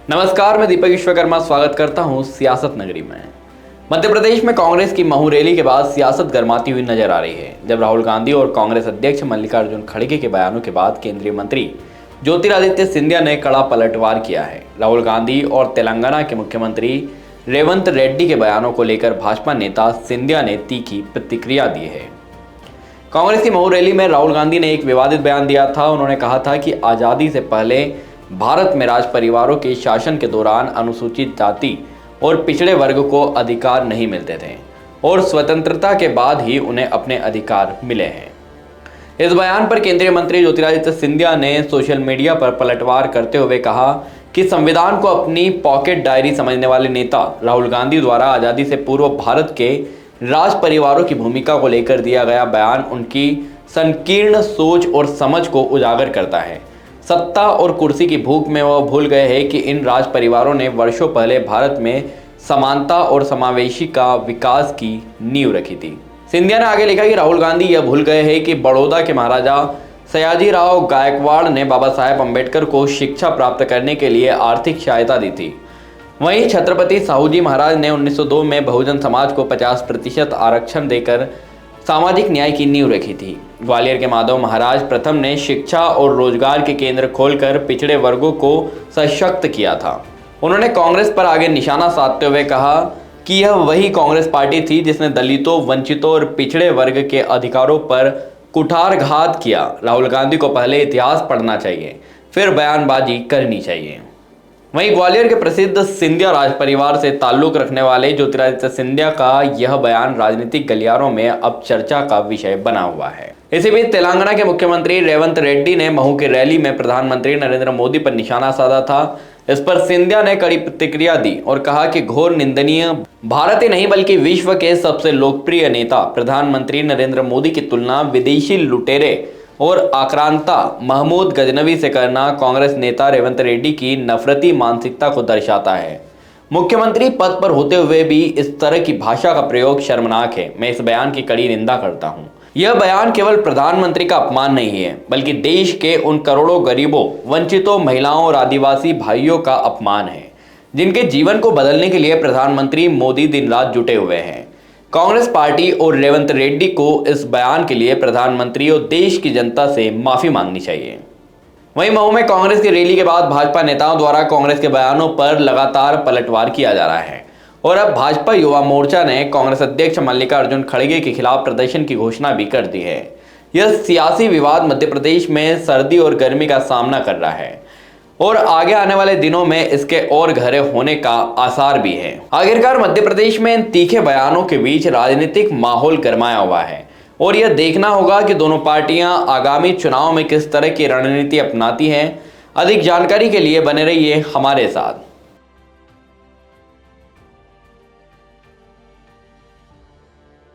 नमस्कार, मैं दीपक विश्वकर्मा स्वागत करता हूं सियासत नगरी में। मध्य प्रदेश में कांग्रेस की महू रैली के बाद सियासत गर्माती हुई नजर आ रही है। जब राहुल गांधी और कांग्रेस अध्यक्ष मल्लिकार्जुन खड़गे के बयानों के बाद केंद्रीय मंत्री ज्योतिरादित्य सिंधिया ने कड़ा पलटवार किया है। राहुल गांधी और तेलंगाना के मुख्यमंत्री रेवंत रेड्डी के बयानों को लेकर भाजपा नेता सिंधिया ने तीखी प्रतिक्रिया दी है। कांग्रेस की महू रैली में राहुल गांधी ने एक विवादित बयान दिया था। उन्होंने कहा था कि आज़ादी से पहले भारत में राज परिवारों के शासन के दौरान अनुसूचित जाति और पिछड़े वर्ग को अधिकार नहीं मिलते थे और स्वतंत्रता के बाद ही उन्हें अपने अधिकार मिले हैं। इस बयान पर केंद्रीय मंत्री ज्योतिरादित्य सिंधिया ने सोशल मीडिया पर पलटवार करते हुए कहा कि संविधान को अपनी पॉकेट डायरी समझने वाले नेता राहुल गांधी द्वारा आज़ादी से पूर्व भारत के राज परिवारों की भूमिका को लेकर दिया गया बयान उनकी संकीर्ण सोच और समझ को उजागर करता है। सत्ता और कुर्सी की भूख में वह भूल गए हैं कि इन राज परिवारों ने वर्षों पहले भारत में समानता और समावेशी का विकास की नींव रखी थी। सिंधिया ने आगे लिखा कि राहुल गांधी यह भूल गए हैं कि बड़ौदा के महाराजा सयाजीराव गायकवाड़ ने बाबा साहेब अम्बेडकर को शिक्षा प्राप्त करने के लिए आर्थिक सहायता दी थी। वहीं छत्रपति साहूजी महाराज ने 1902 में बहुजन समाज को 50% आरक्षण देकर सामाजिक न्याय की नींव रखी थी। ग्वालियर के माधव महाराज प्रथम ने शिक्षा और रोजगार के केंद्र खोलकर पिछड़े वर्गों को सशक्त किया था। उन्होंने कांग्रेस पर आगे निशाना साधते हुए कहा कि यह वही कांग्रेस पार्टी थी जिसने दलितों, वंचितों और पिछड़े वर्ग के अधिकारों पर कुठारघात किया। राहुल गांधी को पहले इतिहास पढ़ना चाहिए, फिर बयानबाजी करनी चाहिए। वहीं ग्वालियर के प्रसिद्ध सिंधिया राज परिवार से ताल्लुक रखने वाले ज्योतिरादित्य सिंधिया का यह बयान राजनीतिक गलियारों में अब चर्चा का विषय बना हुआ है। इसी बीच तेलंगाना के मुख्यमंत्री रेवंत रेड्डी ने महू की रैली में प्रधानमंत्री नरेंद्र मोदी पर निशाना साधा था। इस पर सिंधिया ने कड़ी प्रतिक्रिया दी और कहा कि घोर निंदनीय, भारत ही नहीं बल्कि विश्व के सबसे लोकप्रिय नेता प्रधानमंत्री नरेंद्र मोदी की तुलना विदेशी लुटेरे और आक्रांता महमूद गजनवी से करना कांग्रेस नेता रेवंत रेड्डी की नफरती मानसिकता को दर्शाता है। मुख्यमंत्री पद पर होते हुए भी इस तरह की भाषा का प्रयोग शर्मनाक है। मैं इस बयान की कड़ी निंदा करता हूं। यह बयान केवल प्रधानमंत्री का अपमान नहीं है, बल्कि देश के उन करोड़ों गरीबों, वंचितों, महिलाओं और आदिवासी भाइयों का अपमान है जिनके जीवन को बदलने के लिए प्रधानमंत्री मोदी दिन रात जुटे हुए हैं। कांग्रेस पार्टी और रेवंत रेड्डी को इस बयान के लिए प्रधानमंत्री और देश की जनता से माफी मांगनी चाहिए। वहीं महू में कांग्रेस की रैली के बाद भाजपा नेताओं द्वारा कांग्रेस के बयानों पर लगातार पलटवार किया जा रहा है और अब भाजपा युवा मोर्चा ने कांग्रेस अध्यक्ष मल्लिकार्जुन खड़गे के खिलाफ प्रदर्शन की घोषणा भी कर दी है। यह सियासी विवाद मध्य प्रदेश में सर्दी और गर्मी का सामना कर रहा है और आगे आने वाले दिनों में इसके और गहरे होने का आसार भी है। आखिरकार मध्य प्रदेश में इन तीखे बयानों के बीच राजनीतिक माहौल गरमाया हुआ है और यह देखना होगा कि दोनों पार्टियां आगामी चुनाव में किस तरह की रणनीति अपनाती हैं। अधिक जानकारी के लिए बने रहिए हमारे साथ।